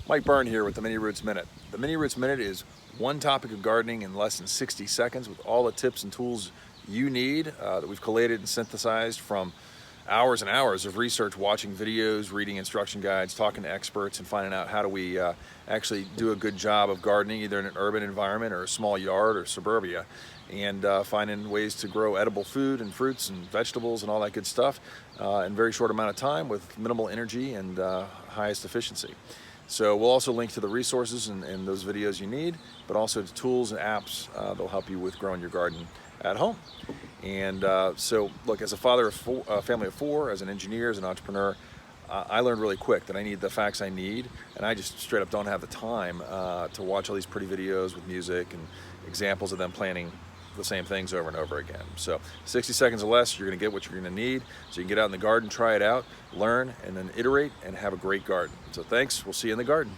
Mike Byrne here with the MiniRoots Minute. The MiniRoots Minute is one topic of gardening in less than 60 seconds with all the tips and tools you need that we've collated and synthesized from hours and hours of research, watching videos, reading instruction guides, talking to experts, and finding out how do we actually do a good job of gardening either in an urban environment or a small yard or suburbia, and finding ways to grow edible food and fruits and vegetables and all that good stuff in a very short amount of time with minimal energy and highest efficiency. So we'll also link to the resources and those videos you need, but also to tools and apps that'll help you with growing your garden at home. And so look, as a father of a family of four, as an engineer, as an entrepreneur, I learned really quick that I need the facts I need, and I just straight up don't have the time to watch all these pretty videos with music and examples of them planting the same things over and over again. So 60 seconds or less, you're gonna get what you're gonna need, so you can get out in the garden, try it out, learn, and then iterate and have a great garden. So thanks, we'll see you in the garden.